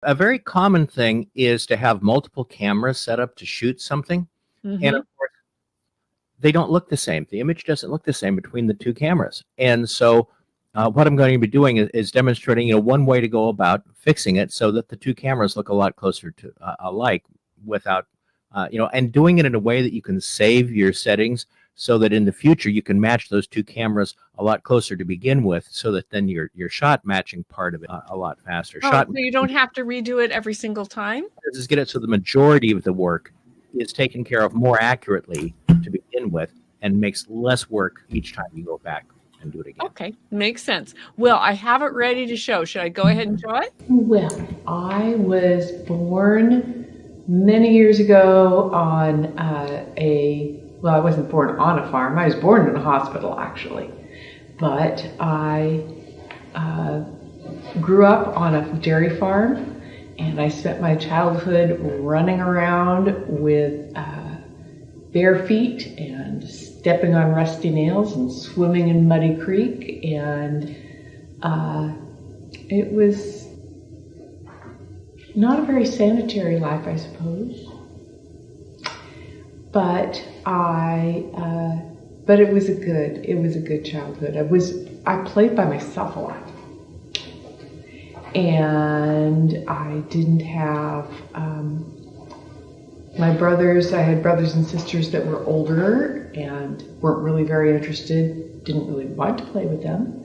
a very common thing is to have multiple cameras set up to shoot something. And of course, they don't look the same. The image doesn't look the same between the two cameras. And so what I'm going to be doing is demonstrating, one way to go about fixing it so that the two cameras look a lot closer to alike without, and doing it in a way that you can save your settings so that in the future you can match those two cameras a lot closer to begin with, so that then your shot matching part of it a lot faster. So you don't have to redo it every single time? This is get it so the majority of the work is taken care of more accurately to begin with and makes less work each time you go back and do it again. Okay, makes sense. Well, I have it ready to show. Should I go ahead and show it? Well, I was born many years ago on well, I wasn't born on a farm. I was born in a hospital, actually. But I grew up on a dairy farm, and I spent my childhood running around with bare feet and stepping on rusty nails and swimming in muddy creek, and it was not a very sanitary life, I suppose. But it was a good childhood. I played by myself a lot, and I didn't have my brothers. I had brothers and sisters that were older and weren't really very interested. Didn't really want to play with them.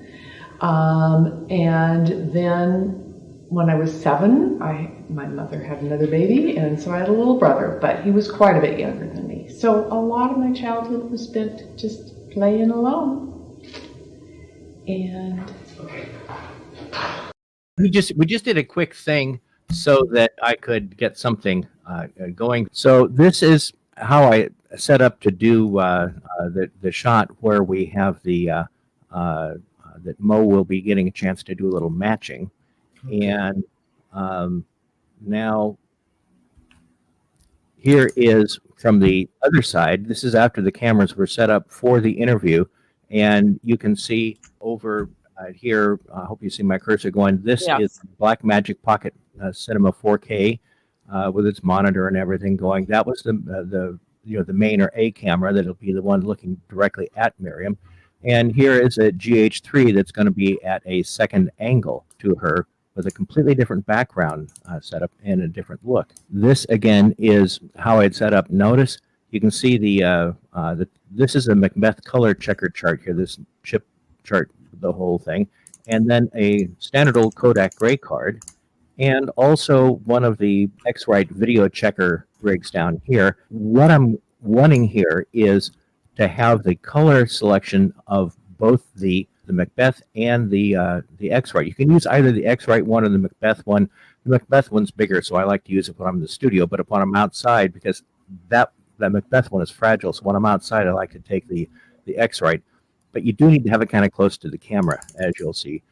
And then when I was 7, my mother had another baby, and so I had a little brother, but he was quite a bit younger than me. So a lot of my childhood was spent just playing alone. And we just did a quick thing so that I could get something going. So this is how I set up to do the shot where we have the that Mo will be getting a chance to do a little matching. And now here is from the other side. This is after the cameras were set up for the interview, and you can see over here. I hope you see my cursor going. This is Blackmagic Pocket Cinema 4K with its monitor and everything going. That was the main or A camera that'll be the one looking directly at Miriam. And here is a GH3 that's going to be at a second angle to her, with a completely different background setup and a different look. This again is how I'd set up. Notice you can see this is a Macbeth color checker chart here. This chip chart, the whole thing, and then a standard old Kodak gray card, and also one of the X-Rite video checker rigs down here. What I'm wanting here is to have the color selection of both the Macbeth and the X-Rite. You can use either the X-Rite one or the Macbeth one. The Macbeth one's bigger, so I like to use it when I'm in the studio, but when I'm outside, because that Macbeth one is fragile, so when I'm outside, I like to take the X-Rite. But you do need to have it kind of close to the camera, as you'll see.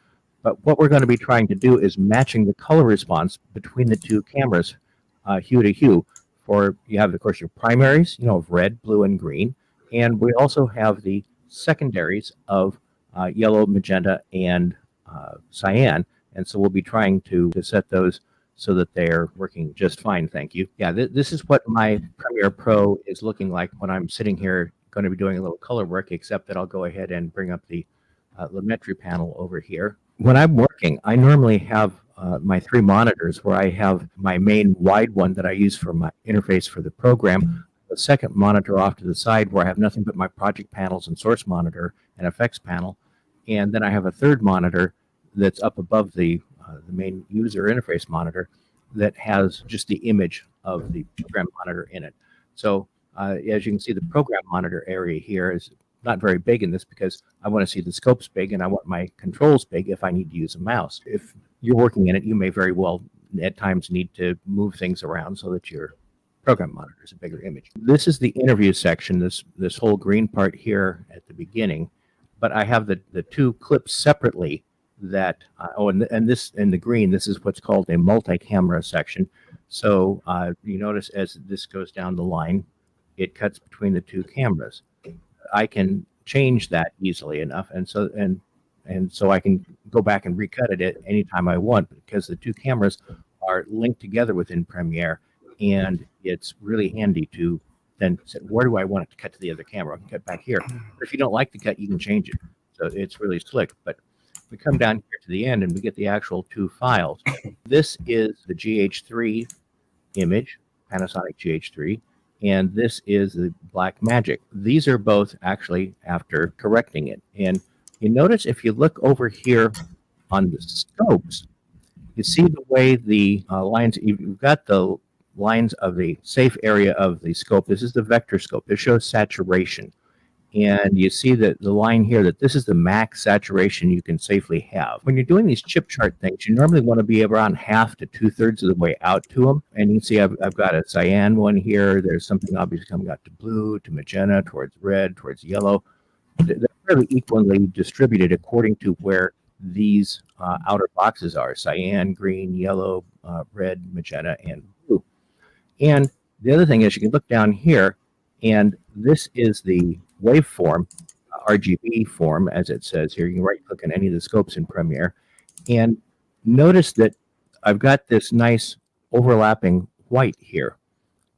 But what we're going to be trying to do is matching the color response between the two cameras, hue to hue. You have, of course, your primaries, of red, blue, and green. And we also have the secondaries of yellow, magenta, and cyan. And so we'll be trying to set those so that they're working just fine, thank you. Yeah, this is what my Premiere Pro is looking like when I'm sitting here going to be doing a little color work, except that I'll go ahead and bring up the Lumetri panel over here. When I'm working, I normally have my 3 monitors, where I have my main wide one that I use for my interface for the program, a second monitor off to the side where I have nothing but my project panels and source monitor and effects panel, and then I have a third monitor that's up above the main user interface monitor that has just the image of the program monitor in it. So as you can see, the program monitor area here is not very big in this, because I want to see the scopes big and I want my controls big if I need to use a mouse. If you're working in it, you may very well at times need to move things around so that your program monitor is a bigger image. This is the interview section, this whole green part here at the beginning, but I have the 2 clips separately that, and this in the green, this is what's called a multi-camera section. So you notice as this goes down the line, it cuts between the 2 cameras. I can change that easily enough, and so I can go back and recut it at any time I want, because the 2 cameras are linked together within Premiere, and it's really handy to then say, where do I want it to cut to the other camera? I can cut back here. But if you don't like the cut, you can change it. So it's really slick. But we come down here to the end and we get the actual two files. This is the GH3 image, Panasonic GH3, and this is the Blackmagic. These are both actually after correcting it. And you notice if you look over here on the scopes, you see the way the lines, you've got the lines of the safe area of the scope. This is the vector scope. This shows saturation. And you see that the line here, that this is the max saturation you can safely have. When you're doing these chip chart things, you normally want to be around half to 2/3 of the way out to them. And you can see I've got a cyan one here. There's something obviously coming out to blue, to magenta, towards red, towards yellow. They're fairly equally distributed according to where these outer boxes are: cyan, green, yellow, red, magenta, and blue. And the other thing is you can look down here, and this is the waveform, RGB form, as it says here. You can right-click on any of the scopes in Premiere. And notice that I've got this nice overlapping white here.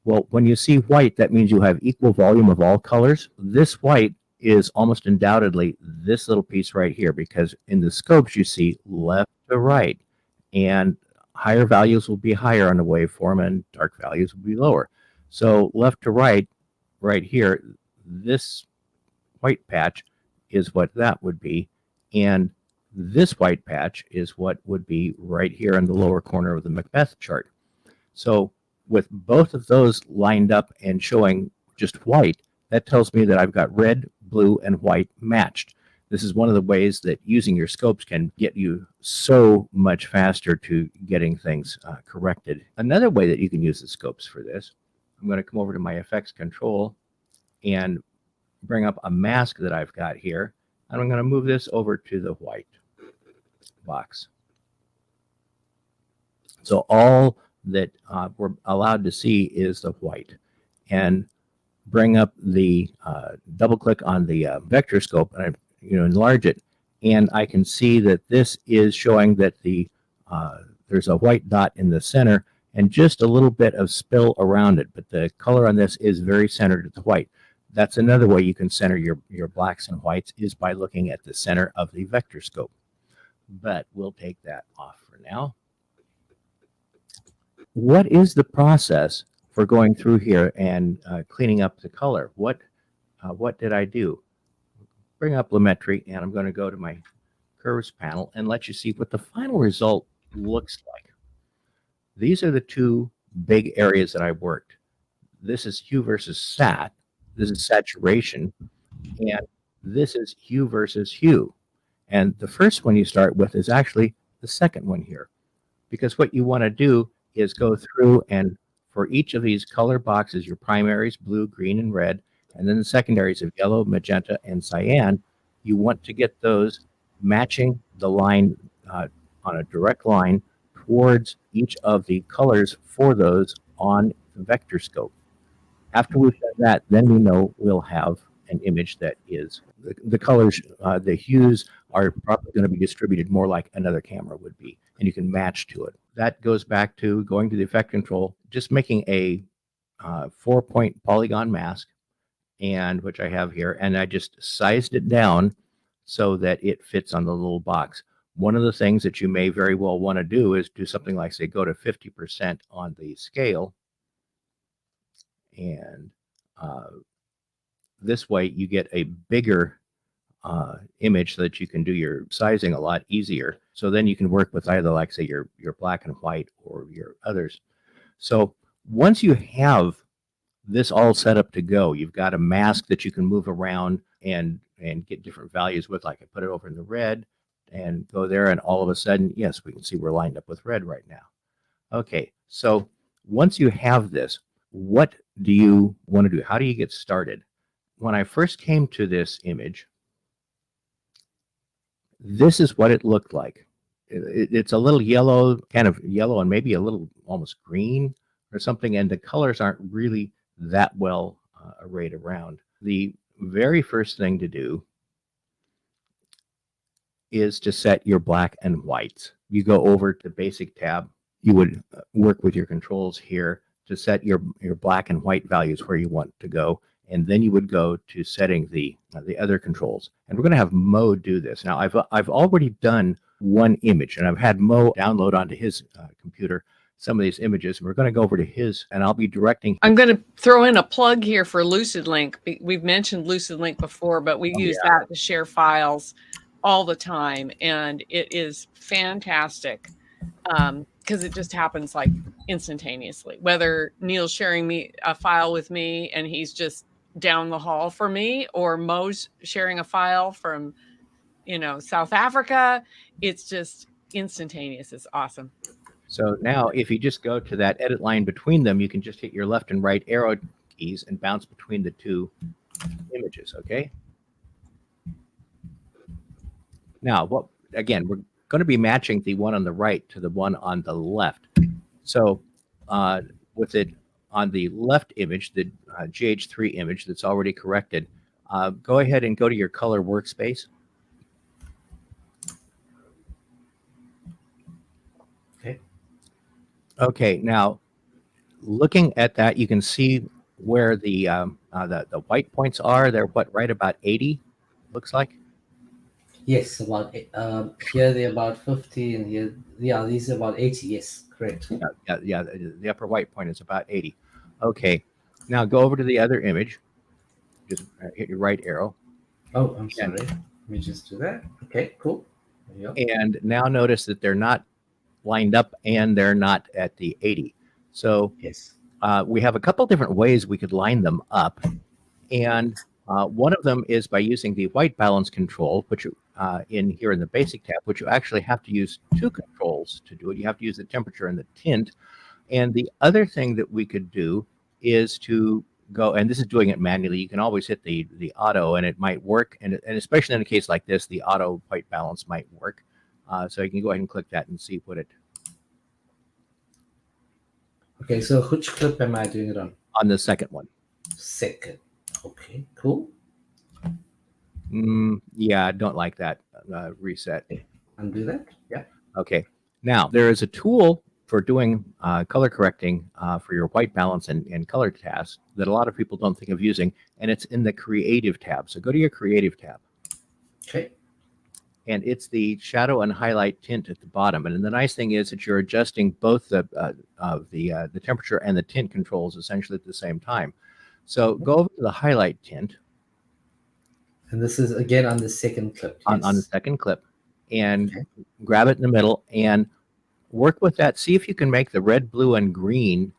Well, when you see white, that means you have equal volume of all colors. This white is almost undoubtedly this little piece right here, because in the scopes you see left to right, and higher values will be higher on the waveform and dark values will be lower. So left to right, right here, this white patch is what that would be, and this white patch is what would be right here in the lower corner of the Macbeth chart. So with both of those lined up and showing just white, that tells me that I've got red, blue, and white matched. This is one of the ways that using your scopes can get you so much faster to getting things corrected. Another way that you can use the scopes for this, I'm going to come over to my effects control and bring up a mask that I've got here, and I'm going to move this over to the white box. So all that we're allowed to see is the white. And bring up the double click on the vector scope, and I enlarge it, and I can see that this is showing that the there's a white dot in the center and just a little bit of spill around it, but the color on this is very centered at the white. That's another way you can center your blacks and whites, is by looking at the center of the vector scope. But we'll take that off for now. What is the process for going through here and cleaning up the color? What did I do? Bring up Lumetri, and I'm going to go to my curves panel and let you see what the final result looks like. These are the two big areas that I worked. This is hue versus sat. This is saturation, and this is hue versus hue. And the first one you start with is actually the second one here, because what you want to do is go through and for each of these color boxes, your primaries, blue, green, and red, and then the secondaries of yellow, magenta, and cyan, you want to get those matching the line on a direct line towards each of the colors for those on the vector scope. After we've done that, then we know we'll have an image that is, the colors, the hues are probably going to be distributed more like another camera would be, and you can match to it. That goes back to going to the effect control, just making a 4-point polygon mask, and which I have here, and I just sized it down so that it fits on the little box. One of the things that you may very well want to do is do something like, say, go to 50% on the scale, and this way you get a bigger image so that you can do your sizing a lot easier. So then you can work with either, like, say, your black and white or your others. So once you have this all set up to go, you've got a mask that you can move around and get different values with. Like, I put it over in the red and go there, and all of a sudden, yes, we can see we're lined up with red right now. Okay, so once you have this, what do you want to do? How do you get started? When I first came to this image, this is what it looked like. It's a little yellow, kind of yellow, and maybe a little almost green or something, and the colors aren't really that well arrayed around. The very first thing to do is to set your black and whites. You go over to Basic tab, you would work with your controls here to set your black and white values where you want to go. And then you would go to setting the other controls. And we're going to have Mo do this. Now, I've already done one image, and I've had Mo download onto his computer some of these images. We're going to go over to his, and I'll be directing. I'm going to throw in a plug here for LucidLink. We've mentioned LucidLink before, but we use that to share files all the time, and it is fantastic because it just happens like instantaneously. Whether Neil's sharing a file with me and he's just down the hall for me, or Mo's sharing a file from, South Africa, it's just instantaneous. It's awesome. So now if you just go to that edit line between them, you can just hit your left and right arrow keys and bounce between the two images, okay? Now, again, we're going to be matching the one on the right to the one on the left. So with it on the left image, the GH3 image that's already corrected, go ahead and go to your color workspace. Okay, now looking at that, you can see where the white points are. They're right about 80, looks like. Yes, about here they're about 50, and here, yeah, these are about 80. Yes, correct. Yeah. The upper white point is about 80. Okay, now go over to the other image. Just hit your right arrow. Oh, I'm sorry. Let me just do that. Okay, cool. There you go. And now notice that they're not lined up and they're not at the 80. So yes, we have a couple different ways we could line them up. And one of them is by using the white balance control, which in here in the basic tab, which you actually have to use two controls to do it. You have to use the temperature and the tint. And the other thing that we could do is to go, and this is doing it manually. You can always hit the auto and it might work. And especially in a case like this, the auto white balance might work. So you can go ahead and click that and see what it. Okay, so which clip am I doing it on? On the second one. Second. Okay, cool. Yeah, I don't like that reset. Okay. Undo that. Yeah. Okay. Now, there is a tool for doing color correcting for your white balance and color tasks that a lot of people don't think of using, and it's in the Creative tab. So go to your Creative tab. Okay. And it's the shadow and highlight tint at the bottom. And the nice thing is that you're adjusting both the temperature and the tint controls essentially at the same time. So go over to the highlight tint. And this is again on the second clip. Yes. On the second clip. And grab it in the middle and work with that. See if you can make the red, blue, and green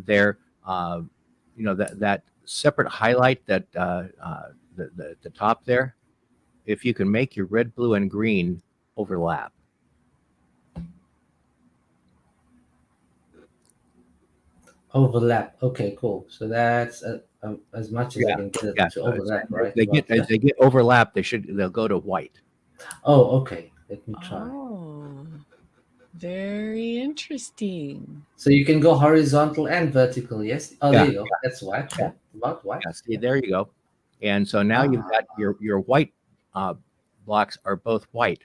there. That separate highlight that the top there. If you can make your red, blue, and green overlap. Overlap. Okay, cool. So that's as much as I can get it to overlap, right? As they get overlap, they'll go to white. Oh, okay. Let me try. Oh, very interesting. So you can go horizontal and vertical, yes? Oh, there you go. That's white. Yeah. About white. Yeah, see, there you go. And so now you've got your white blocks are both white.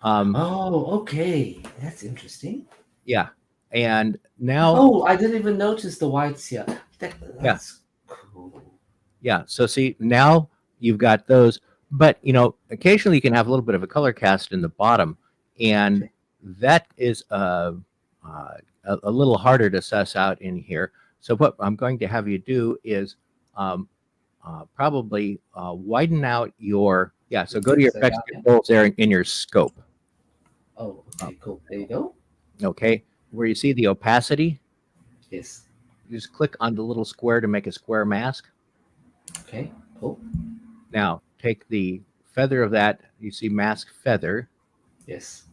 Okay. That's interesting. Yeah. And now... Oh, I didn't even notice the whites here. That's cool. Yeah. So see, now you've got those. But, occasionally you can have a little bit of a color cast in the bottom. And that is a little harder to suss out in here. So what I'm going to have you do is probably widen out your... Yeah, so go to your effects controls there in your scope. Oh, okay, cool. There you go. Okay. Where you see the opacity, yes, you just click on the little square to make a square mask. Okay, cool. Now take the feather of that. You see mask feather. Yes.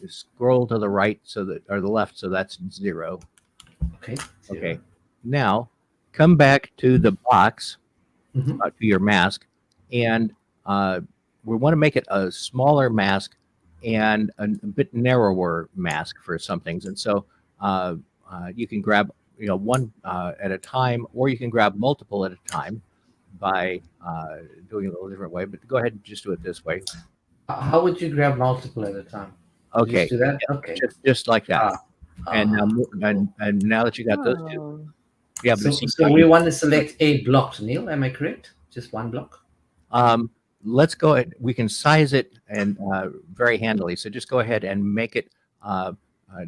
Scroll to the right or the left, so that's 0. Okay. 0. Okay. Now come back to the box, to your mask, and we want to make it a smaller mask and a bit narrower mask for some things. And so you can grab one at a time, or you can grab multiple at a time by doing it a little different way. But go ahead and just do it this way. How would you grab multiple at a time? Okay. Just do that. Okay. Just like that. Ah, And now, cool. and now that you got those two, Oh. yeah, but So, see, so we want to select a block, Neil. Am I correct? Just one block. let's go ahead. We can size it and very handily. So just go ahead and make it.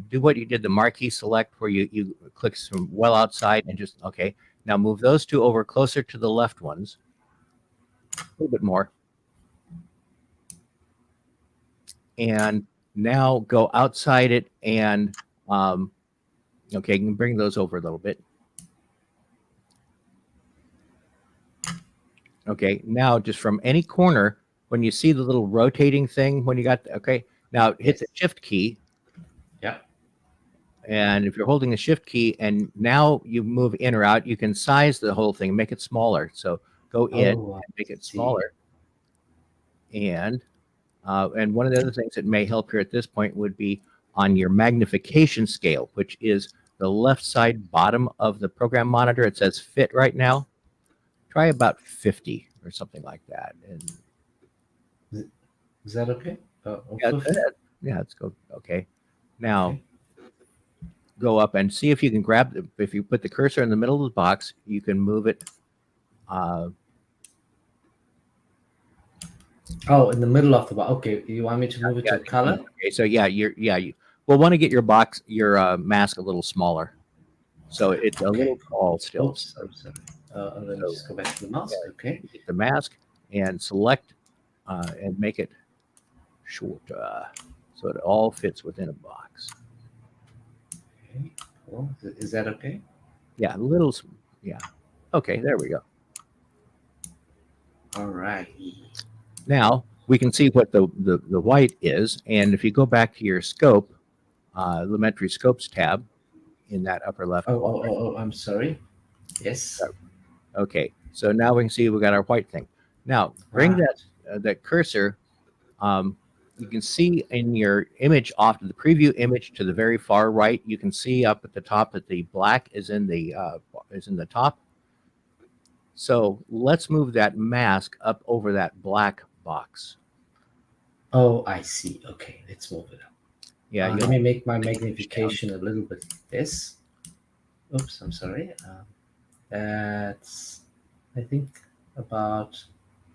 Do what you did the marquee select where you click from well outside and just okay. Now move those two over closer to the left ones. A little bit more. And now go outside it and okay, you can bring those over a little bit. Okay, now just from any corner, when you see the little rotating thing, when you got, okay, now hit the shift key. Yeah. And if you're holding the shift key and now you move in or out, you can size the whole thing, make it smaller. So go in and make it smaller. And one of the other things that may help here at this point would be on your magnification scale, which is the left side bottom of the program monitor. It says fit right now. Try about 50 or something like that. And is that okay? Yeah, let's go. Okay. Now go up and see if you can grab, if you put the cursor in the middle of the box, you can move it. Oh, in the middle of the box. Okay, you want me to move it to color? Okay, so yeah, you will want to get your box, your mask a little smaller. So it's a little tall still. Oops, I'm sorry. Let me just go back to the mouse. Okay. Get the mask and select and make it short so it all fits within a box. Okay. Cool. Is that okay? Yeah, a little. Yeah. Okay, there we go. All right. Now we can see what the white is, and if you go back to your scope, elementary scopes tab in that upper left. Oh, I'm sorry. Yes. Okay, so now we can see we got our white thing. Now bring that cursor. You can see in your image off to the preview image to the very far right. You can see up at the top that the black is in the top. So let's move that mask up over that black box. Oh, I see. Okay, let's move it up. Yeah, let me make my magnification a little bit this. Oops, I'm sorry. That's, I think, about.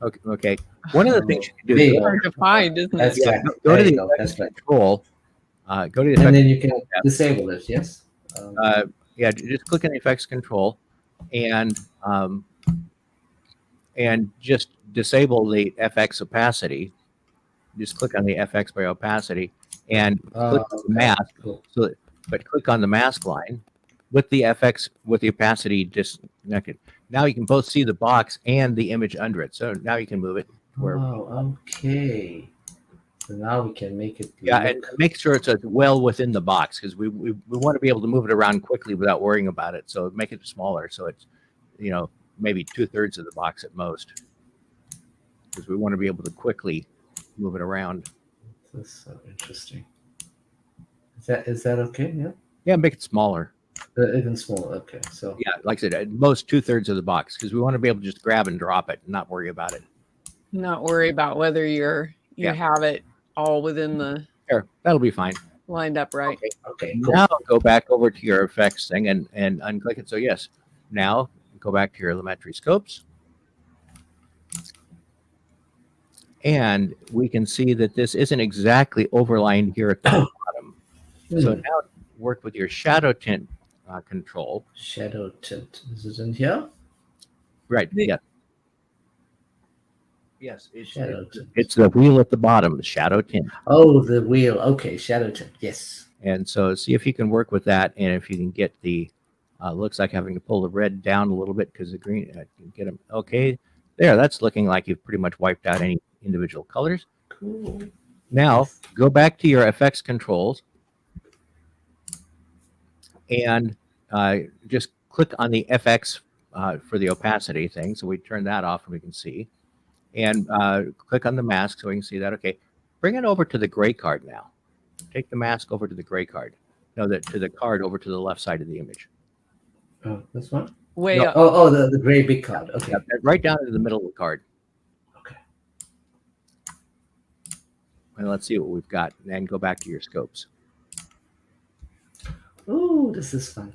Okay. One of the things you can do is hard to find, isn't it? Yeah, go to the effects control. Go to the and then you can disable it. Yes. Yeah, just click on the effects control, and just disable the FX opacity. Just click on the FX by opacity and click on the mask. Cool. But click on the mask line with the FX with the opacity disconnected. Now you can both see the box and the image under it. So now you can move it. Okay. So now we can make it. And make sure it's well within the box because we want to be able to move it around quickly without worrying about it. So make it smaller so it's maybe 2/3 of the box at most because we want to be able to quickly move it around. That's so interesting. Is that okay? Yeah. Yeah, make it smaller. Even smaller. Okay. So yeah, like I said, at most 2/3 of the box because we want to be able to just grab and drop it and not worry about it. Not worry about whether you have it all within the. Sure, that'll be fine. Lined up right. Okay. Cool. Now go back over to your effects thing and unclick it. So yes, now go back to your elementary scopes. And we can see that this isn't exactly overlined here at the bottom. So now work with your shadow tint control. Shadow tint. Is it in here? Right. Yeah. Yes. It's the wheel at the bottom, the shadow tint. Oh, the wheel. Okay. Shadow tint. Yes. And so see if you can work with that. And if you can get the, looks like having to pull the red down a little bit because the green, get them. Okay. There. That's looking like you've pretty much wiped out any individual colors. Cool. Now go back to your effects controls and just click on the FX for the opacity thing. So we turn that off and we can see. And click on the mask so we can see that. Okay. Bring it over to the gray card now. Take the mask over to the gray card. No, to the card over to the left side of the image. Oh, this one? Way up. Oh, the gray big card. Okay. Yeah, right down into the middle of the card. Okay. And let's see what we've got. And go back to your scopes. Oh, this is fun.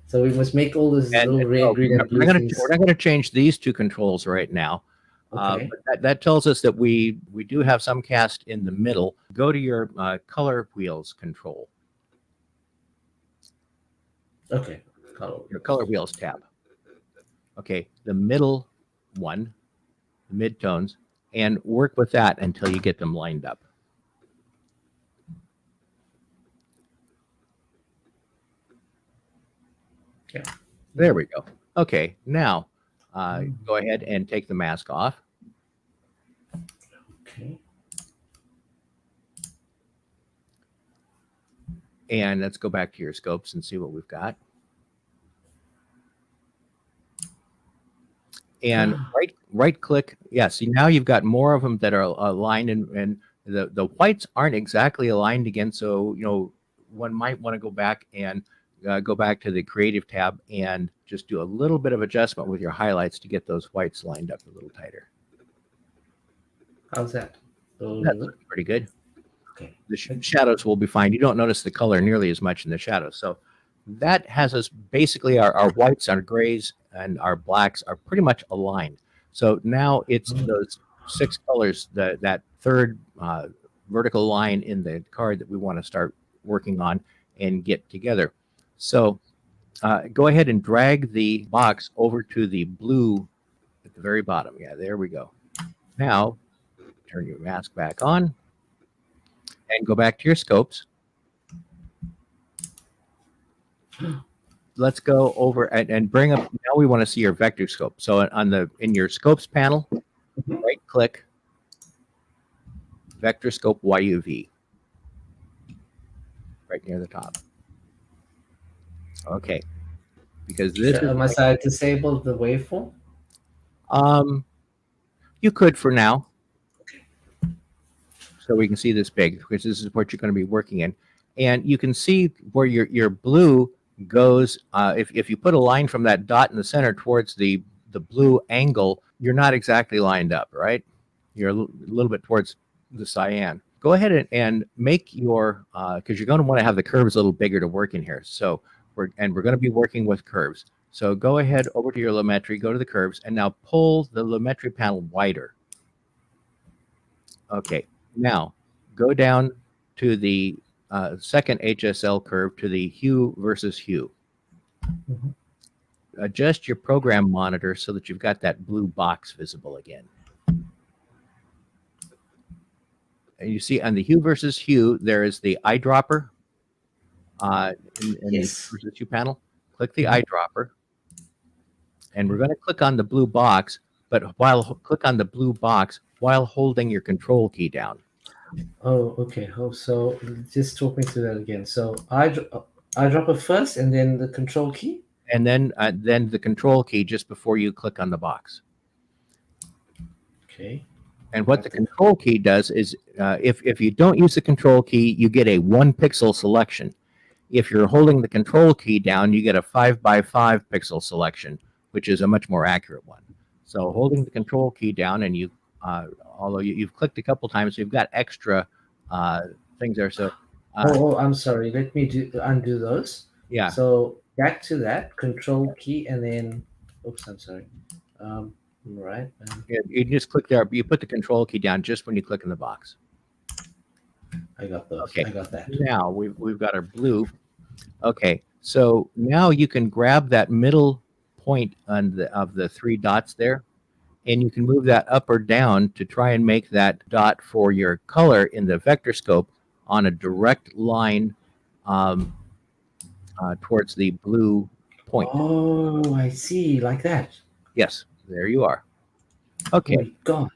So we must make all those And little red, green, and blue things. we're not going to change these two controls right now. Okay. But that tells us that we do have some cast in the middle. Go to your color wheels control. Okay. Color. Your color wheels tab. Okay, the middle one, the mid-tones, and work with that until you get them lined up. Yeah. There we go. Okay, now go ahead and take the mask off. Okay. And let's go back to your scopes and see what we've got. And right click. Yeah, see now you've got more of them that are aligned, and the whites aren't exactly aligned again. So, you know, one might want to go back and go back to the creative tab and just do a little bit of adjustment with your highlights to get those whites lined up a little tighter. How's that? That's pretty good. Okay. The shadows will be fine. You don't notice the color nearly as much in the shadows. So that has us basically our whites, our grays, and our blacks are pretty much aligned. So now it's those 6 colors, that third vertical line in the card that we want to start working on and get together. So go ahead and drag the box over to the blue at the very bottom. Yeah, there we go. Now turn your mask back on and go back to your scopes. Let's go over and bring up. Now we want to see your vector scope. So in your scopes panel, right click, vector scope YUV, right near the top. Okay, because this is. Must I disable the waveform? You could for now, so we can see this big, because this is what you're going to be working in, and you can see where your blue goes. If you put a line from that dot in the center towards the blue angle, you're not exactly lined up, right? You're a little bit towards the cyan. Go ahead and make your because you're going to want to have the curves a little bigger to work in here. So we're going to be working with curves. So go ahead over to your Lumetri, go to the curves, and now pull the Lumetri panel wider. Okay, now go down to the second HSL curve, to the hue versus hue. Adjust your program monitor so that you've got that blue box visible again. And you see on the hue versus hue, there is the eyedropper in the versus hue panel. Click the eyedropper. And we're going to click on the blue box, but click on the blue box while holding your control key down. Oh, okay. Oh, so just talk me through that again. So I drop it first, and then the control key, and then the control key just before you click on the box. Okay. And what the control key does is, if you don't use the control key, you get a 1-pixel selection. If you're holding the control key down, you get a 5x5 pixel selection, which is a much more accurate one. So holding the control key down, and you, although you've clicked a couple times, you've got extra things there. So I'm sorry. Let me undo those. Yeah. So back to that control key, and then, oops, I'm sorry. Right. You just click there. You put the control key down just when you click in the box. I got those. Okay. I got that. Now we've got our blue. Okay. So now you can grab that middle point of the 3 dots there, and you can move that up or down to try and make that dot for your color in the vector scope on a direct line towards the blue point. Oh, I see. Like that. Yes, there you are. Okay. Oh my God.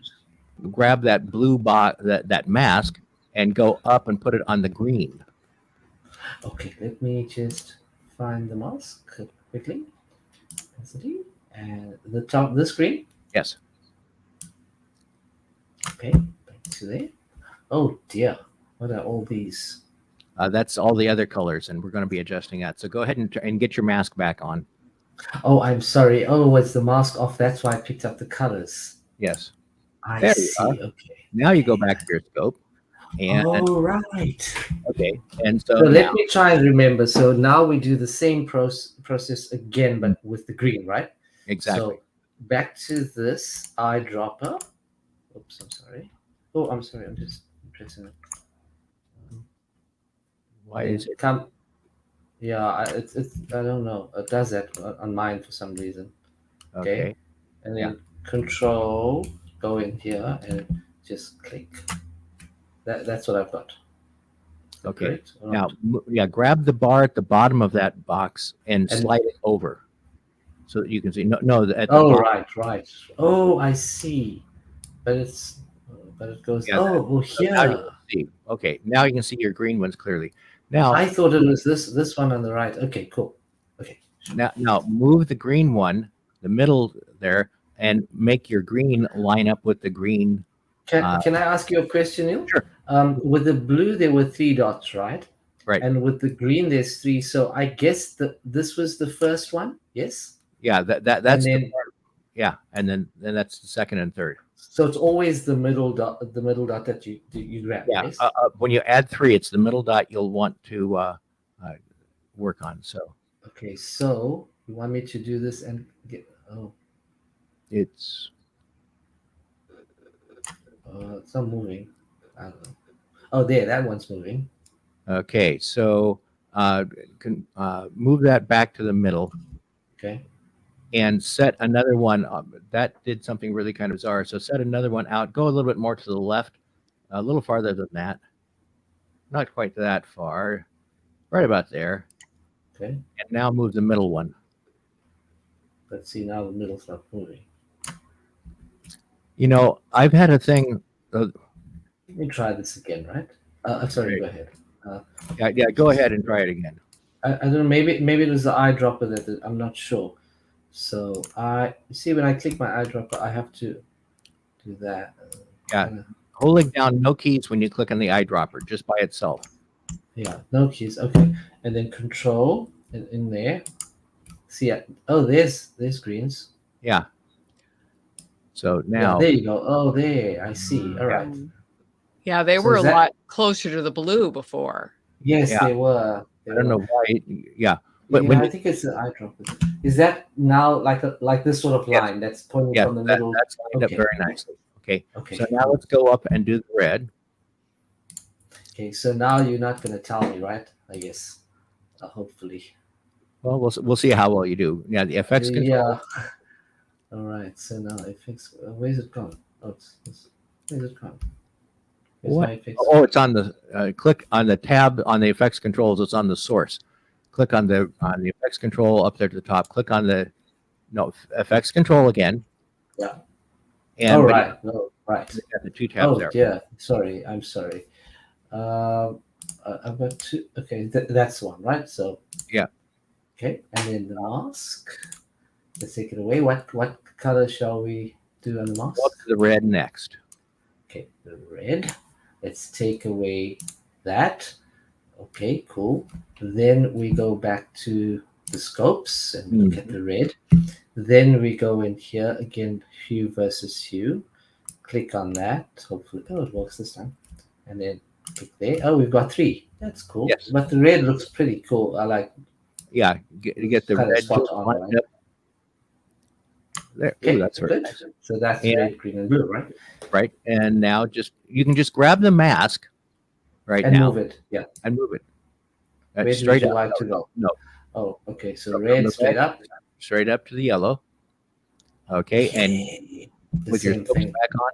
Grab that blue that mask and go up and put it on the green. Okay, let me just find the mask quickly. And the top of the screen. Yes. Okay, back to there. Oh dear, what are all these? That's all the other colors, and we're going to be adjusting that. So go ahead and get your mask back on. Oh, I'm sorry. Oh, was the mask off? That's why I picked up the colors. Yes. I There see. you are. Okay. Now you go back to your scope. And Oh, right. okay, and So so let now, me try and remember. So now we do the same process again, but with the green, right? exactly. So back to this eyedropper. Oops, I'm sorry. Oh, I'm sorry. I'm just pressing it. Why Then is it? come? Yeah, it's. I don't know. It does that on mine for some reason. Okay, Okay, and yeah. then Control, go in here and just click. That's what I've got. Is that Okay. correct? Or Now, not? yeah, grab the bar at the bottom of that box and And slide it over so that you can see. No, no, at the oh, bottom. right. Oh, I see. But it's but it goes. Yeah. Oh, well, So now you here. can see. Okay, now you can see your green ones clearly. Now, I thought it was this one on the right. Okay, cool. Okay. now move the green one, the middle there, and make your green line up with the green. Can I ask you a question, Neil? Sure. With the blue, there were 3 dots, right? Right. And with the green, there's 3. So I guess this was the first one. Yes. Yeah. And That's the then part. Yeah, and then that's the second and third. so it's always the middle dot. The middle dot that you grab. Yeah. Yes. When you add 3, it's the middle dot you'll want to work on. So Okay. So you want me to do this and get? Oh, it's it's not moving. I don't know. Oh, there. That one's moving. okay. So move that back to the middle Okay. and set another one. That did something really kind of bizarre. So set another one out. Go a little bit more to the left, a little farther than that. Not quite that far. Right about there. Okay. And now move the middle one. Let's see. Now the middle's not moving. You know, I've had a thing. Let me try this again. Right. I'm sorry. Right. Go ahead. Yeah. Go ahead and try it again. I don't know. Maybe it was the eyedropper that I'm not sure. So you see when I click my eyedropper, I have to do that. Yeah. Kinda- Holding down no keys when you click on the eyedropper, just by itself. yeah, no keys. Okay, and then Control in there. See, oh, there's greens. Yeah. So Yeah, now, there you go. Oh, there. I see. All right. Yeah, they So were is a that- lot closer to the blue before. Yes, Yeah. they were. I don't know why. Yeah. But Yeah, when I think it's the eyedropper. Is that now like this sort of Yes. line that's pointing yeah, from the middle? that's lined Okay. up very nicely. Okay. Okay. So now let's go up and do the red. Okay. So now you're not going to tell me, right? I guess. Hopefully. Well, we'll see how well you do. Yeah, the effects control. Yeah. All right. So now effects. Where's it gone? Oh, where's it gone? Where's What? my effects? Oh, it's on the click on the tab on the effects controls. It's on the source. Click on the effects control up there to the top. Click on the effects control again. Yeah. And Oh, but right. No, right. you got the 2 tabs Oh, there. yeah. Sorry. I'm sorry. I've got 2. Okay. That's one, right? So. Yeah. Okay. And then the mask. Let's take it away. What color shall we do on the mask? Go up to the red next. Okay. The red. Let's take away that. Okay, cool. Then we go back to the scopes and look at the red. Then we go in here again, hue versus hue. Click on that. Hopefully, it works this time. And then click there. Oh, we've got 3. That's cool. Yes. But the red looks pretty cool. I like. Yeah, get the Kind of red spot just on, lined right? up. There. Okay, Ooh, that's very good. nice. So that's And- red, green, and blue, right? Right. And now you can just grab the mask right And now move it. Yeah. and move it. Where would Straight you up. like to go? No. Oh, okay. So From red the straight red up. Straight up to the yellow. Okay. And The with your same scopes thing. back on.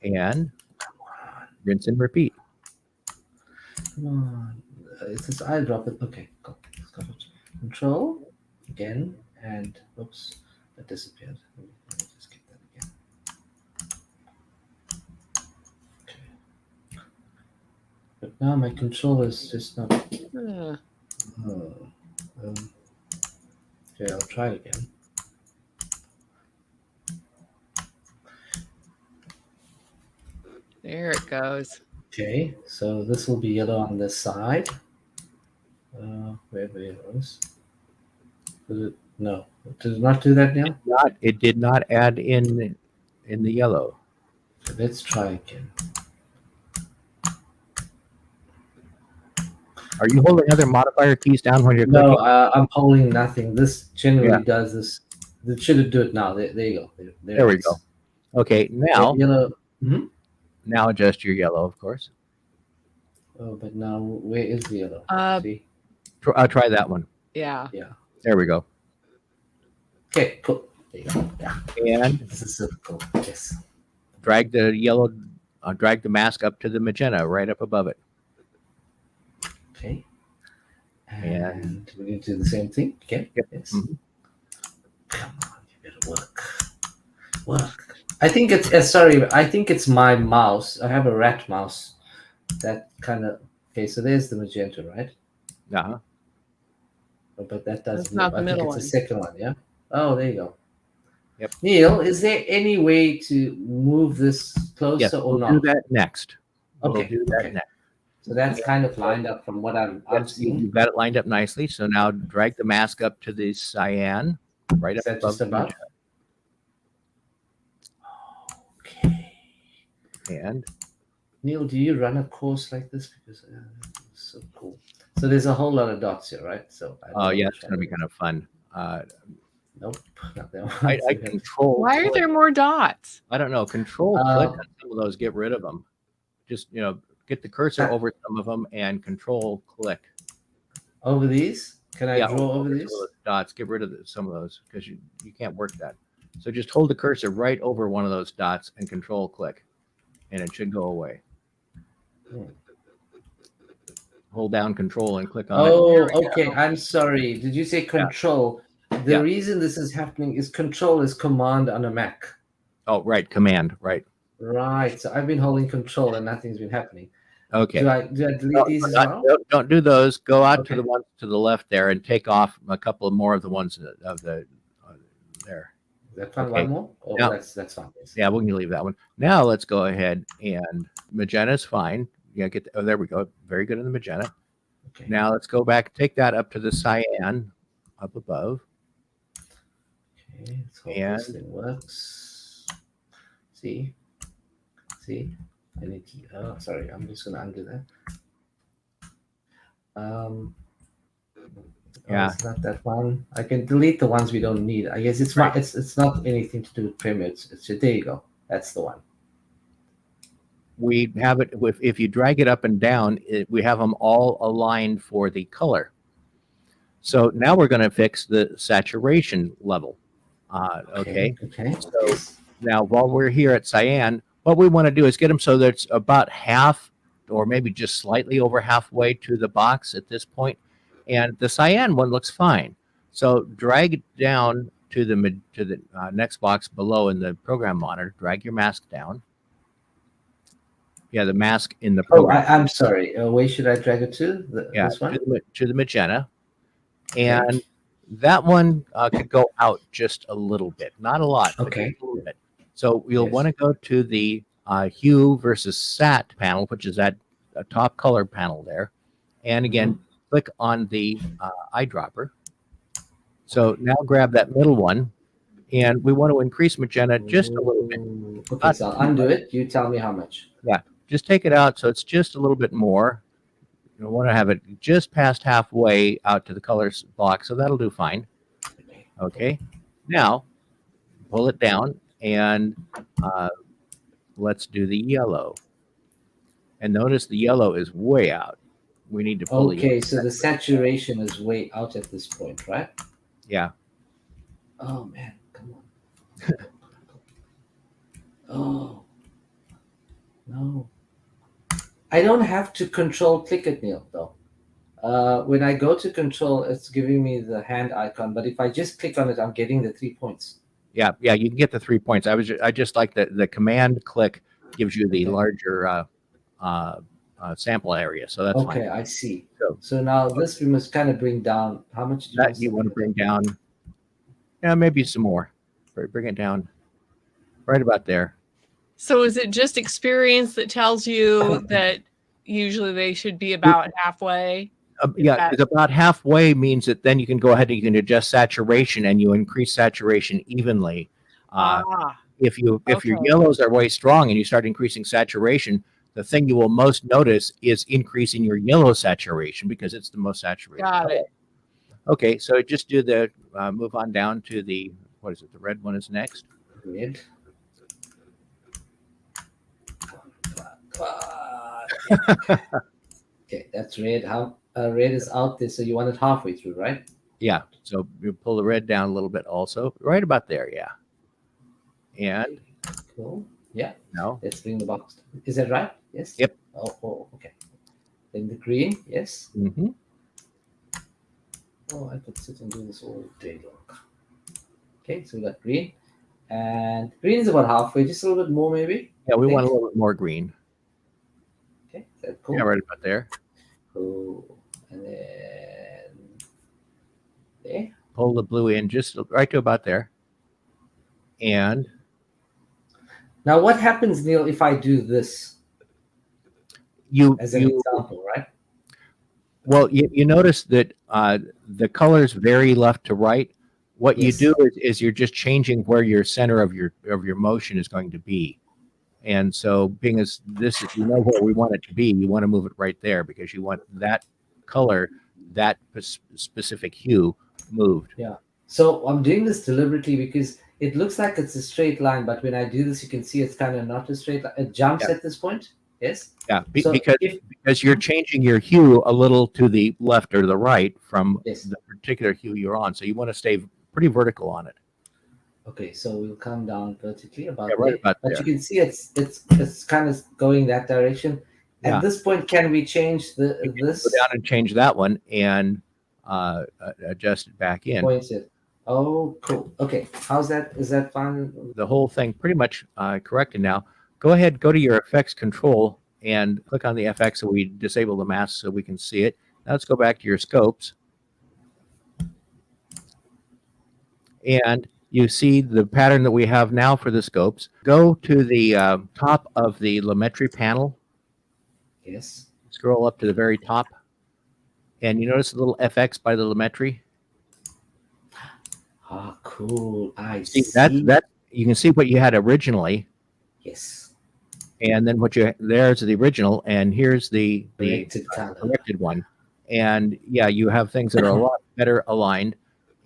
And rinse and repeat. Come on. It says eyedropper. Okay, go. Let's go. Control again, and oops, that disappeared. Let me just get that again. Okay. But now my control is just not. Okay, I'll try it again. There it goes. Okay, so this will be yellow on this side. Where are the yellows? No, did it not do that now? It did not add in the yellow. Let's try again. Are you holding other modifier keys down when you're No, clicking? I'm holding nothing. This generally Yeah. does this. It should do it now. There you go. There we it is. go. Okay, Okay, now yellow. Mhm. now adjust your yellow, of course. Oh, but now where is the yellow? See? I'll try that one. Yeah. Yeah. There we go. Okay, cool. There you go. Yeah. And This is so cool. Yes. drag the yellow, drag the mask up to the magenta, right up above it. Okay. And- And we need to do the same thing. Okay. Yep. Yes. Mhm. Come on, you better work. Work. I think it's sorry. I think it's my mouse. I have a rat mouse. That kind of. Okay, so there's the magenta, right? Uh-huh. Oh, but that doesn't. That's not the I think middle it's the one. second one. Yeah. Oh, there you go. Yep. Neil, is there any way to move this closer Yes, or we'll not? do that next. Okay, We'll do that okay. next. So that's kind of lined up from what I'm Yes, seeing. you've got it lined up nicely. So now drag the mask up to the cyan, right Is up that above just the about? magenta. Okay. And Neil, do you run a course like this? Because it's so cool. So there's a whole lot of dots here, right? So I don't know yeah, which it's going to be kind of fun. Nope, not that one. I control. Why are click. there more dots? I don't know. Control click on some of those. Get rid of them. Just get the cursor over some of them and control click. Over these? Can I draw over some of these? those dots. Get rid of some of those because you can't work that. So just hold the cursor right over one of those dots and control click, and it should go away. Hmm. Hold down control and click on it. Oh, okay. I'm sorry. Did you say control? The Yeah. reason this is happening is control is command on a Mac. Oh, right. Command. Right. Right. So I've been holding control and nothing's been happening. Okay. Do I delete these as well? Don't do those. Go out Okay. to the ones to the left there and take off a couple more of the ones of the there. Is that fine? Okay. One more? Oh, Now- that's fine. Yes. Yeah, we can leave that one. Now let's go ahead and magenta is fine. Yeah, there we go. Very good in the magenta. Okay. Now let's go back. Take that up to the cyan up above. Okay. Let's hope And- this thing works. See? I need to. Oh, sorry. I'm just gonna undo that. Yeah. It's not that one. I can delete the ones we don't need. I guess it's not. It's not anything to do with Premiere. It's there you go. That's the one. We have it if you drag it up and down, we have them all aligned for the color. So now we're going to fix the saturation level. Okay. Okay. So now while we're here at cyan, what we want to do is get them so that it's about half or maybe just slightly over halfway to the box at this point. And the cyan one looks fine. So drag it down to the next box below in the program monitor. Drag your mask down. Yeah, the mask in the Oh, program. I'm sorry. Where should I drag it to? This one? To the magenta. And that one could go out just a little bit. Not a lot, but Okay. just a little bit. So you'll Yes. want to go to the hue versus sat panel, which is that top color panel there. And again, click on the eyedropper. So now grab that middle one. And we want to increase magenta just a little bit. Ooh, okay, so I'll undo it. You tell me how much. Just take it out so it's just a little bit more. You want to have it just past halfway out to the colors block, so that'll do fine. Okay. Now, pull it down and let's do the yellow. And notice the yellow is way out. We need to pull Okay, so the saturation is way out at this point, right? Yeah. Oh man, come on. Oh no. I don't have to control click it, Neil, though. When I go to control, it's giving me the hand icon, but if I just click on it, I'm getting the 3 points. Yeah, you can get the 3 points. I just like the command click gives you the larger sample area, so that's fine. Okay, I see. So- So now this we must kind of bring down. How much do That you want to bring down, maybe some more. Bring it down right about there. So is it just experience that tells you that usually they should be about halfway? Yeah, it's about halfway means that then you can go ahead and you can adjust saturation and you increase saturation evenly if your Okay. yellows are way strong and you start increasing saturation, the thing you will most notice is increasing your yellow saturation because it's the most saturated. Got it. Okay, so just do the move on down to the, what is it? The red one is next. Red. Okay, that's red. How red is out there, so you want it halfway through, right? Yeah, so you pull the red down a little bit also, right about there, yeah. And Cool. Yeah. now, Let's bring the box. Is that right? Yes. Yep. Oh, okay. Then the green. Yes. mhm. Oh, I could sit and do this all day long. Okay, so we got green, and green is about halfway, just a little bit more, maybe. Yeah, we want a Think. little bit more green. Okay, is that cool? Yeah, right about there. Cool. And then there. Pull the blue in just right to about there. And Now, what happens, Neil, if I do this as an example, right? Well, you notice that the colors vary left to right. What you Yes. do is you're just changing where your center of your motion is going to be. And so being as this is, you know where we want it to be, you want to move it right there because you want that color, that specific hue moved. Yeah. So I'm doing this deliberately because it looks like it's a straight line, but when I do this, you can see it's kind of not a straight line. It jumps Yeah. at this point. Yes. Yeah, So because you're changing your hue a little to the left or the right from Yes. the particular hue you're on. So you want to stay pretty vertical on it. Okay, so we'll come down vertically about Yeah, right there. about But there. you can see it's kind of going that direction. Yeah. At this point, can we change this Go down and change that one and adjust it back in. point? Oh, cool. Okay, how's that? Is that fine? The whole thing pretty much corrected now. Go ahead, go to your effects control and click on the FX so we disable the mask so we can see it. Now let's go back to your scopes. And you see the pattern that we have now for the scopes. Go to the top of the Lumetri panel. Yes. Scroll up to the very top. And you notice the little FX by the Lumetri? Ah, cool. I See, see. that you can see what you had originally. Yes. And then what you there's the original, and here's the Corrected color. corrected one. And yeah, you have things that are a lot better aligned.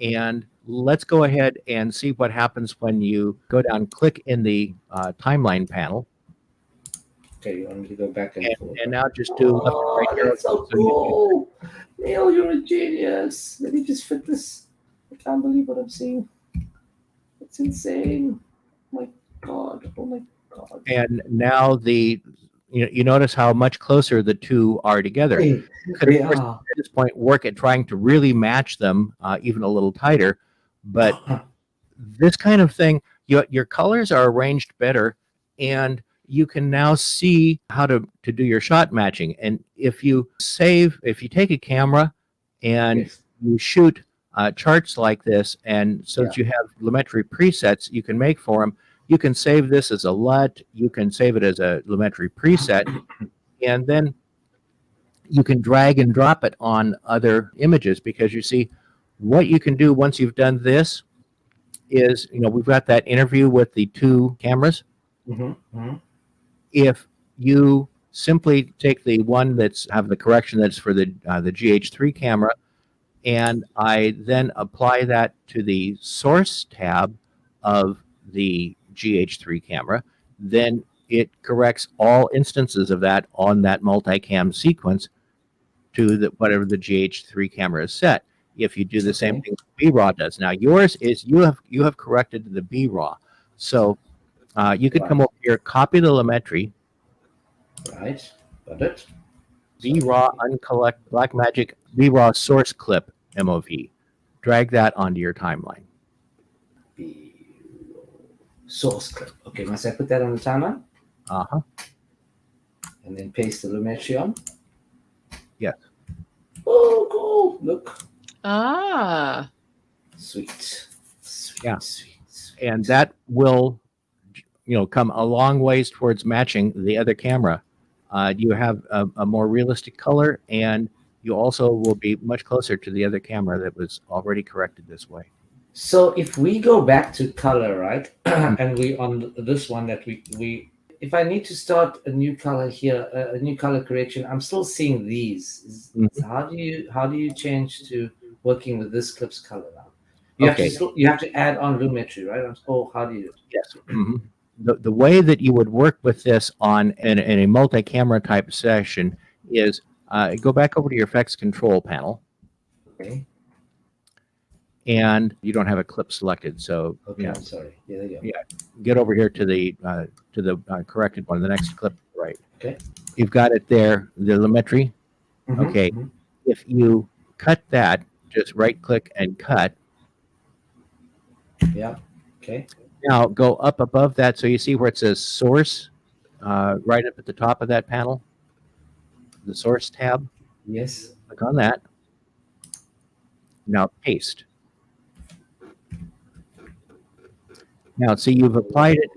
And let's go ahead and see what happens when you go down, click in the timeline panel, Okay, you want me to go back and forth. and now just do left and right Oh, arrow. that's so So you- cool. Neil, you're a genius. Let me just fit this. I can't believe what I'm seeing. It's insane. Oh my God. Oh my God. And now you notice how much closer the two are together. Hey, You could, they of course, are. at this point, work at trying to really match them even a little tighter. But this kind of thing, your colors are arranged better, and you can now see how to do your shot matching. And if you take a camera and Yes. you shoot charts like this, and so that you have Lumetri presets you can make for them, you can save this as a LUT, you can save it as a Lumetri preset, and then you can drag and drop it on other images because you see what you can do once you've done this is, we've got that interview with the two cameras. Mm-hmm. If you simply take the one that's have the correction that's for the GH3 camera, and I then apply that to the source tab of the GH3 camera, then it corrects all instances of that on that multicam sequence to whatever the GH3 camera is set. If you do the same thing B-RAW does. Now yours is you have corrected the B-RAW. So you could come over here, copy the Lumetri, Right. Got it. B-RAW uncollect Blackmagic B-RAW source clip MOV. Drag that onto your timeline. Source clip. Okay, must I put that on the timeline? Uh-huh. And then paste the Lumetri on? Yes. Oh, cool. Look. Ah. Sweet. Sweet, Yeah. sweet. And that will come a long ways towards matching the other camera. You have a more realistic color, and you also will be much closer to the other camera that was already corrected this way. So if we go back to color, right, and we on this one that we if I need to start a new color here, a new color correction, I'm still seeing these. Mhm. How do you change to working with this clip's color now? You have to Okay. you have to add on lumetri, right? Oh, how do you? Yes. The way that you would work with this in a multi-camera type session is go back over to your effects control panel, Okay. and you don't have a clip selected. So Okay. I'm sorry. Yeah, there you go. Yeah. Get over here to the corrected one, the next clip, right? Okay. You've got it there, the lumetri. Mhm, Okay. mhm. If you cut that, just right click and cut. Yeah. Okay. Now go up above that, so you see where it says source, right up at the top of that panel, the source tab. Yes. Click on that. Now paste. Now, see, you've applied it,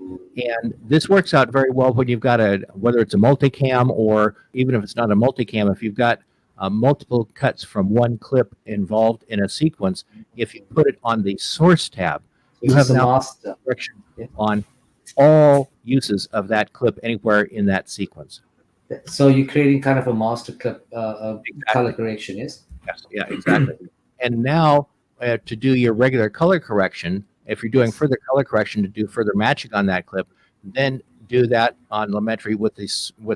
and this works out very well when you've got whether it's a multicam or even if it's not a multicam, if you've got multiple cuts from one clip involved in a sequence, if you put it on the source tab, you This have is a now master. direction Yeah. on all uses of that clip anywhere in that sequence. So you're creating kind of a master clip color Exactly. correction, yes? Yes, yeah, exactly. And now to do your regular color correction, if you're doing Yes. further color correction to do further matching on that clip, then do that on lumetri with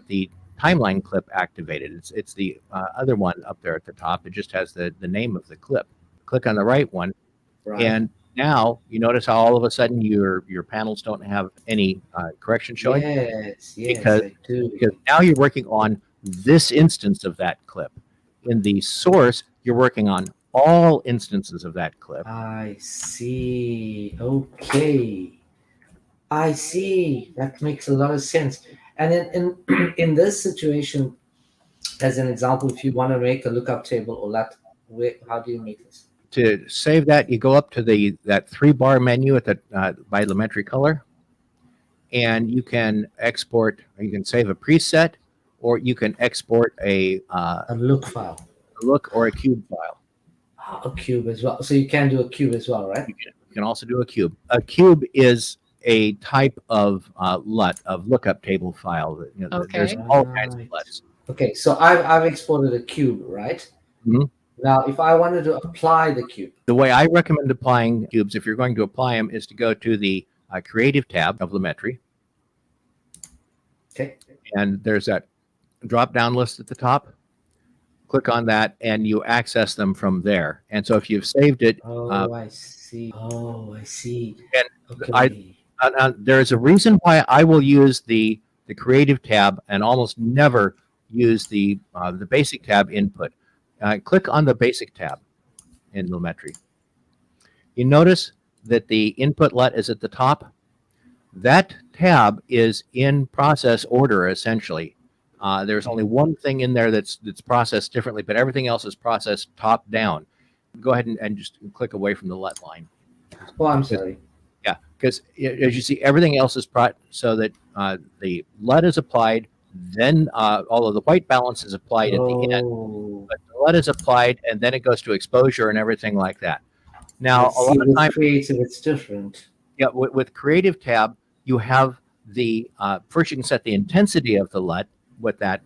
the timeline clip activated. It's the other one up there at the top. It just has the name of the clip. Click on the right one, Right. and now you notice how all of a sudden your panels don't have any correction showing. Yes, because I do. now you're working on this instance of that clip. In the source, you're working on all instances of that clip. I see. Okay. I see. That makes a lot of sense. And in in this situation, as an example, if you want to make a lookup table or that, how do you make this? To save that, you go up to that 3-bar menu at the by lumetri color, and you can export. You can save a preset, or you can export a A look file. look or a cube file. A cube as well. So you can do a cube as well, right? You can also do a cube. A cube is a type of LUT, of lookup table file. You know, There's Okay. all kinds of Right. LUTs. Okay, so I've exported a cube, right? Mhm. Now, if I wanted to apply the cube, The way I recommend applying cubes, if you're going to apply them, is to go to the Creative tab of lumetri, okay, and there's that drop-down list at the top. Click on that, and you access them from there. And so if you've saved it, I see. Oh, I see. and Okay. there's a reason why I will use the Creative tab and almost never use the Basic tab input. Click on the Basic tab in lumetri. You notice that the input LUT is at the top. That tab is in process order, essentially. There's only one thing in there that's processed differently, but everything else is processed top down. Go ahead and just click away from the LUT line. Oh, I'm sorry. Yeah, because as you see, everything else is so that the LUT is applied, then all of the white balance is applied at the end. Oh, But the LUT is applied, and then it goes to exposure and everything like that. Now, I a lot see. of With times, creative, it's different. yeah, with Creative tab, you have the first you can set the intensity of the LUT with that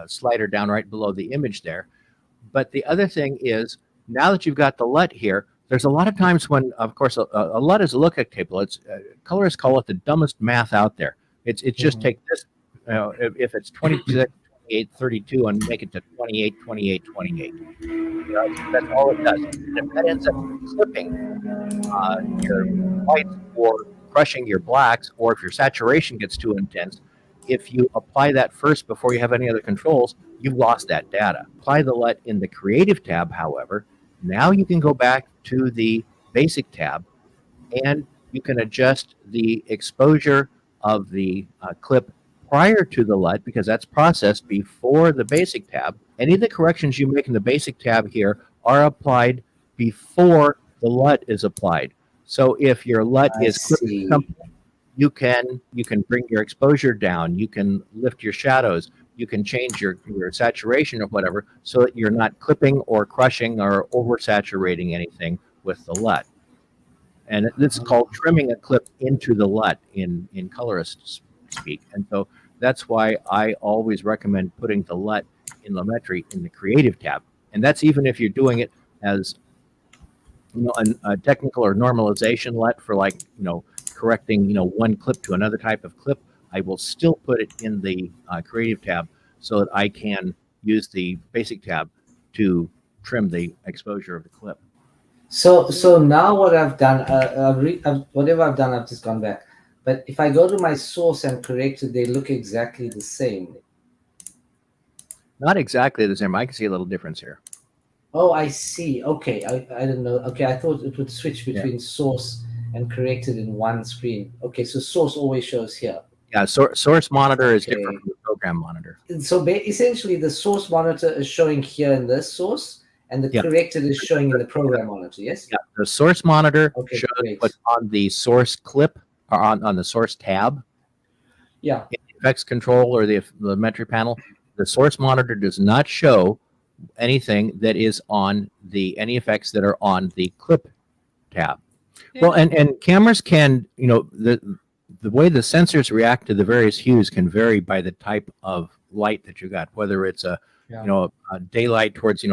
slider down right below the image there. But the other thing is, now that you've got the LUT here, there's a lot of times when, of course, a LUT is a lookup table. It's colorists call it the dumbest math out there. It's just take this, if it's 26, 28, 32, and make it to 28, 28, 28. That's all it does. And if that ends up clipping your whites or crushing your blacks, or if your saturation gets too intense, if you apply that first before you have any other controls, you've lost that data. Apply the LUT in the Creative tab, however. Now you can go back to the Basic tab, and you can adjust the exposure of the clip prior to the LUT, because that's processed before the Basic tab. Any of the corrections you make in the Basic tab here are applied before the LUT is applied. So if your LUT I is clipping see. something, you can bring your exposure down, you can lift your shadows, you can change your saturation or whatever, so that you're not clipping or crushing or oversaturating anything with the LUT. And this is called trimming a clip into the LUT in colorist speak. And so that's why I always recommend putting the LUT in Lumetri in the Creative tab. And that's even if you're doing it as a technical or normalization LUT for correcting one clip to another type of clip. I will still put it in the Creative tab so that I can use the Basic tab to trim the exposure of the clip. So now what I've done, whatever I've done, I've just gone back. But if I go to my source and correct it, they look exactly the same. Not exactly the same. I can see a little difference here. Oh, I see. Okay, I didn't know. Okay, I thought it would switch between source and corrected in one screen. Okay, so source always shows here. Yeah, source monitor is different from the program monitor. So essentially, the source monitor is showing here in this source, and the corrected is showing in the program monitor. Yes. Yeah, the source monitor shows what's on the source clip or on the source tab. Yeah. In the effects control or the Lumetri panel, the source monitor does not show anything that is on any effects that are on the clip tab. Yeah. Well, and cameras can, the way the sensors react to the various hues can vary by the type of light that you got, whether it's a daylight towards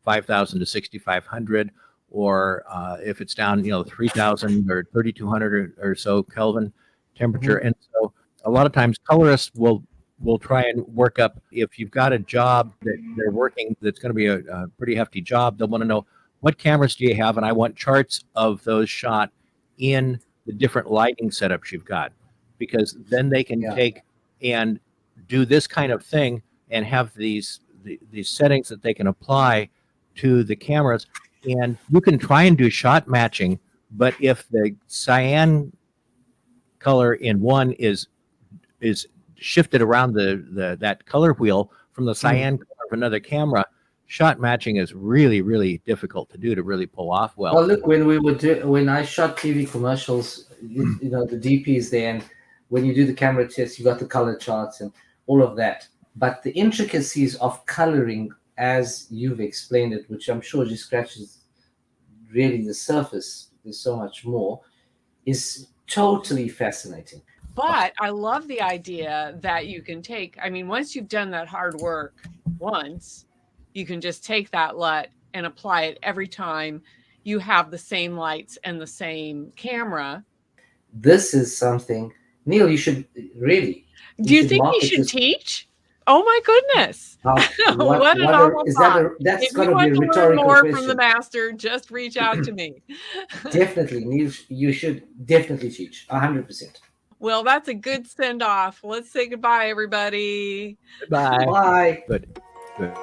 5,000 to 6,500, or if it's down 3,000 or 3,200 or so Kelvin temperature. And so a lot of times colorists will try and work up, if you've got a job that they're working that's going to be a pretty hefty job, they'll want to know, what cameras do you have? And I want charts of those shot in the different lighting setups you've got, because then they can take and do this kind of thing and have these settings that they can apply to the cameras. And you can try and do shot matching, but if the cyan color in one is shifted around that color wheel from the cyan color of another camera, shot matching is really, really difficult to do, to really pull off well. Well, look, when I shot TV commercials, the DP is there, and when you do the camera test, you got the color charts and all of that. But the intricacies of coloring, as you've explained it, which I'm sure just scratches really the surface, there's so much more, is totally fascinating. But I love the idea that you can take, once you've done that hard work once, you can just take that LUT and apply it every time you have the same lights and the same camera. This is something, Neil, you should really. Do you think you should teach? Oh my goodness! What an awful thought. That's going to be a rhetorical more question. From the master, just reach out to me. Definitely, Neil, you should definitely teach 100%. Well, that's a good send off. Let's say goodbye, everybody. Goodbye. Bye. Good.